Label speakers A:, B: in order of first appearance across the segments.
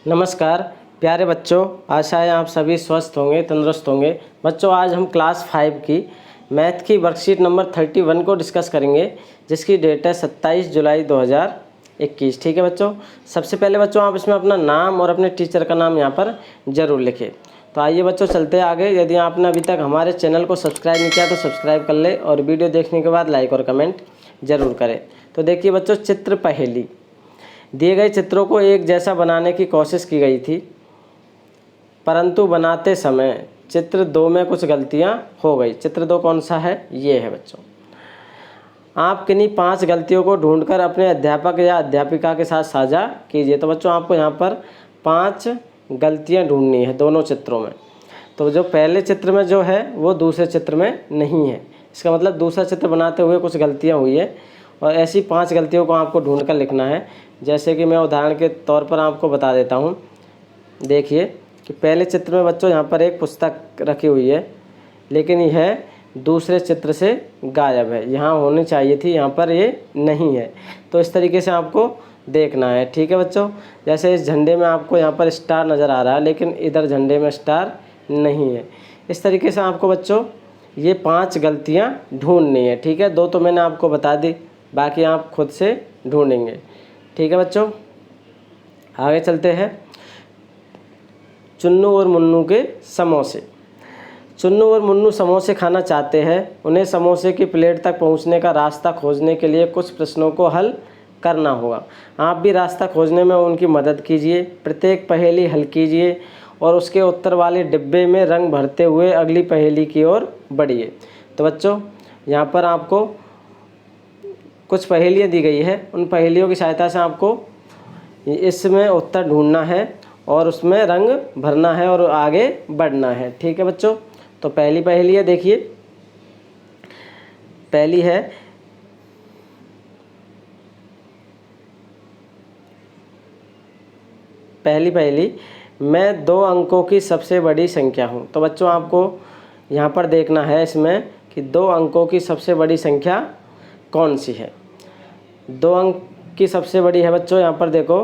A: नमस्कार प्यारे बच्चों, आशा है आप सभी स्वस्थ होंगे, तंदुरुस्त होंगे। बच्चों, आज हम क्लास 5 की मैथ की वर्कशीट नंबर 31 को डिस्कस करेंगे, जिसकी डेट है 27 जुलाई 2021। ठीक है बच्चों, सबसे पहले बच्चों आप इसमें अपना नाम और अपने टीचर का नाम यहाँ पर ज़रूर लिखें। तो आइए बच्चों चलते हैं आगे। यदि आपने अभी तक हमारे चैनल को सब्सक्राइब नहीं किया तो सब्सक्राइब कर ले और वीडियो देखने के बाद लाइक और कमेंट ज़रूर करें। तो देखिए बच्चों, चित्र पहेली। दिए गए चित्रों को एक जैसा बनाने की कोशिश की गई थी, परंतु बनाते समय चित्र 2 में कुछ गलतियां हो गई। चित्र 2 कौन सा है? ये है बच्चों। आप किन्हीं 5 गलतियों को ढूंढकर अपने अध्यापक या अध्यापिका के साथ साझा कीजिए। तो बच्चों आपको यहाँ पर 5 गलतियाँ ढूंढनी है दोनों चित्रों में। तो जो पहले चित्र में जो है वो दूसरे चित्र में नहीं है, इसका मतलब दूसरा चित्र बनाते हुए कुछ गलतियाँ हुई है और ऐसी 5 गलतियों को आपको ढूंढ कर लिखना है। जैसे कि मैं उदाहरण के तौर पर आपको बता देता हूँ। देखिए कि पहले चित्र में बच्चों यहाँ पर एक पुस्तक रखी हुई है, लेकिन यह दूसरे चित्र से गायब है। यहाँ होनी चाहिए थी, यहाँ पर ये नहीं है। तो इस तरीके से आपको देखना है। ठीक है बच्चों, जैसे इस झंडे में आपको यहाँ पर स्टार नज़र आ रहा है, लेकिन इधर झंडे में स्टार नहीं है। इस तरीके से आपको बच्चों ये 5 गलतियाँ ढूंढनी है। ठीक है, 2 तो मैंने आपको बता दी, बाकी आप खुद से ढूंढेंगे। ठीक है बच्चों, आगे चलते हैं। चुन्नू और मुन्नू के समोसे। चुन्नू और मुन्नू समोसे खाना चाहते हैं। उन्हें समोसे की प्लेट तक पहुंचने का रास्ता खोजने के लिए कुछ प्रश्नों को हल करना होगा। आप भी रास्ता खोजने में उनकी मदद कीजिए। प्रत्येक पहेली हल कीजिए और उसके उत्तर वाले डिब्बे में रंग भरते हुए अगली पहेली की ओर बढ़िए। तो बच्चों यहाँ पर आपको कुछ पहेलियाँ दी गई है, उन पहेलियों की सहायता से आपको इसमें उत्तर ढूंढना है और उसमें रंग भरना है और आगे बढ़ना है। ठीक है बच्चों, तो पहली पहेली है, देखिए पहली है, पहली पहेली, मैं 2 अंकों की सबसे बड़ी संख्या हूँ। तो बच्चों आपको यहाँ पर देखना है इसमें कि 2 अंकों की सबसे बड़ी संख्या कौन सी है। 2 अंक की सबसे बड़ी है बच्चों, यहाँ पर देखो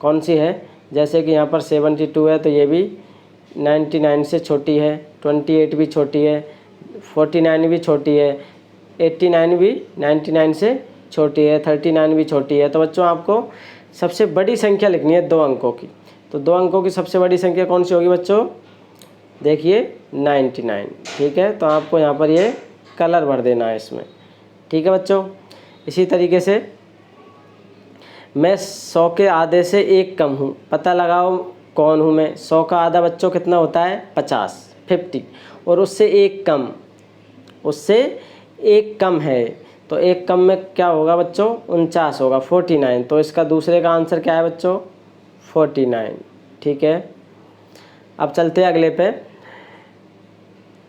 A: कौन सी है। जैसे कि यहाँ पर 72 है, तो ये भी 99 से छोटी है, 28 भी छोटी है, 49 भी छोटी है, 89 भी 99 से छोटी है, 39 भी छोटी है। तो बच्चों आपको सबसे बड़ी संख्या लिखनी है 2 अंकों की। तो 2 अंकों की सबसे बड़ी संख्या कौन सी होगी बच्चों? देखिए 99। ठीक है, तो आपको यहाँ पर ये कलर भर देना है इसमें। ठीक है बच्चों, इसी तरीके से मैं 100 के आधे से 1 कम हूँ, पता लगाओ कौन हूँ मैं। 100 का आधा बच्चों कितना होता है? 50 और उससे 1 कम, उससे 1 कम है, तो 1 कम में क्या होगा बच्चों? 49 होगा, 49। तो इसका दूसरे का आंसर क्या है बच्चों? 49। ठीक है, अब चलते हैं अगले पे।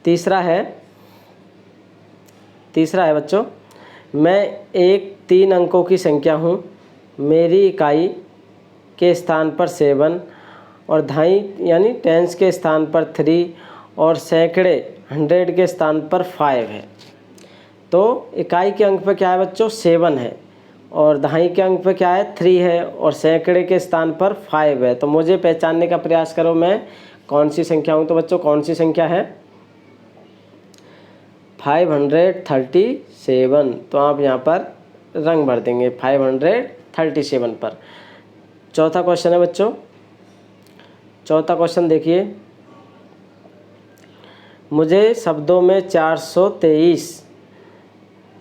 A: तीसरा है बच्चों, मैं एक 3 अंकों की संख्या हूँ। मेरी इकाई के स्थान पर 7 और दहाई यानी टेंस के स्थान पर 3 और सैकड़े 100 के स्थान पर 5 है। तो इकाई के अंक पे क्या है बच्चों? 7 है और दहाई के अंक पे क्या है? 3 है और सैकड़े के स्थान पर 5 है। तो मुझे पहचानने का प्रयास करो मैं कौन सी संख्या हूँ। तो बच्चों कौन सी संख्या है? 537। तो आप यहाँ पर रंग भर देंगे 537 पर। चौथा क्वेश्चन है बच्चों, चौथा क्वेश्चन देखिए, मुझे शब्दों में 423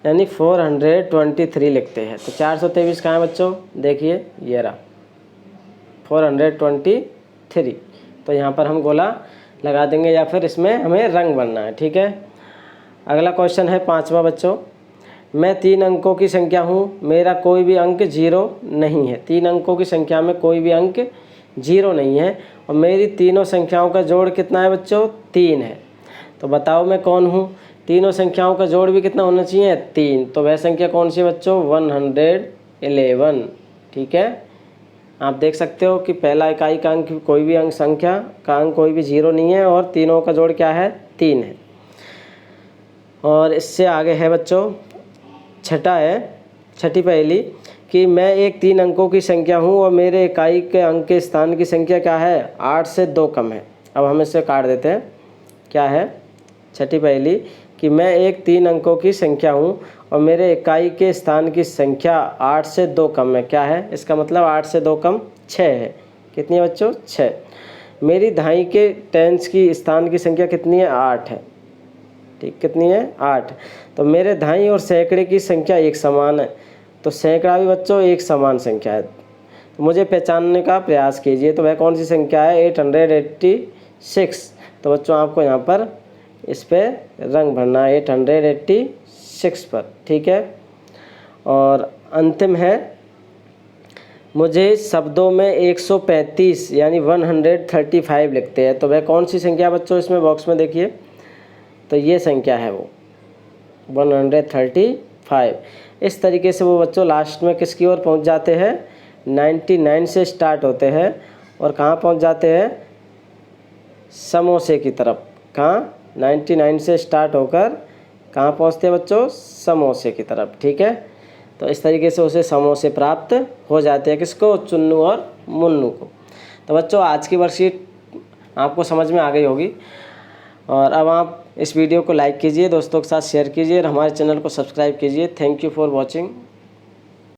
A: यानी 423 लिखते हैं। तो 423 कहाँ है बच्चों? देखिए ये रहा 423। तो यहाँ पर हम गोला लगा देंगे या फिर इसमें हमें रंग भरना है। ठीक है, अगला क्वेश्चन है 5वां बच्चों, मैं 3 अंकों की संख्या हूँ। मेरा कोई भी अंक 0 नहीं है। 3 अंकों की संख्या में कोई भी अंक 0 नहीं है और मेरी तीनों संख्याओं का जोड़ कितना है बच्चों? 3 है। तो बताओ मैं कौन हूँ? तीनों संख्याओं का जोड़ भी कितना होना चाहिए? 3। तो वह संख्या कौन सी है बच्चों? 111। ठीक है, आप देख सकते हो कि पहला इकाई का अंक कोई भी अंक संख्या का अंक कोई भी 0 नहीं है और तीनों का जोड़ क्या है? 3 है। और इससे आगे है बच्चों छठी पहेली, कि मैं एक 3 अंकों की संख्या हूँ और मेरे इकाई के अंक के स्थान की संख्या क्या है, 8 से 2 कम है। अब हम इसे काट देते हैं। क्या है, छठी पहेली कि मैं एक 3 अंकों की संख्या हूँ और मेरे इकाई के स्थान की संख्या 8 से 2 कम है। क्या है, इसका मतलब 8 से 2 कम 6 है। कितनी है बच्चों, 6। मेरी दहाई के टेंस की स्थान की संख्या कितनी है, 8 है। ठीक, कितनी है, 8। तो मेरे दहाई और सैकड़े की संख्या एक समान है, तो सैकड़ा भी बच्चों एक समान संख्या है। तो मुझे पहचानने का प्रयास कीजिए, तो वह कौन सी संख्या है, 886। तो बच्चों आपको यहाँ पर इस पर रंग भरना है 886 पर। ठीक है, और अंतिम है, मुझे शब्दों में 135 यानी 135 लिखते हैं, तो वह कौन सी संख्या बच्चों, इसमें बॉक्स में देखिए, तो ये संख्या है वो 135। इस तरीके से वो बच्चों लास्ट में किसकी ओर पहुंच जाते हैं, 99 से स्टार्ट होते हैं और कहाँ पहुंच जाते हैं, समोसे की तरफ। कहाँ, 99 से स्टार्ट होकर कहाँ पहुंचते हैं बच्चों, समोसे की तरफ। ठीक है, तो इस तरीके से उसे समोसे प्राप्त हो जाते हैं, किसको, चुन्नू और मुन्नू को। तो बच्चों आज की वर्कशीट आपको समझ में आ गई होगी, और अब आप इस वीडियो को लाइक कीजिए, दोस्तों के साथ शेयर कीजिए और हमारे चैनल को सब्सक्राइब कीजिए। Thank you for watching.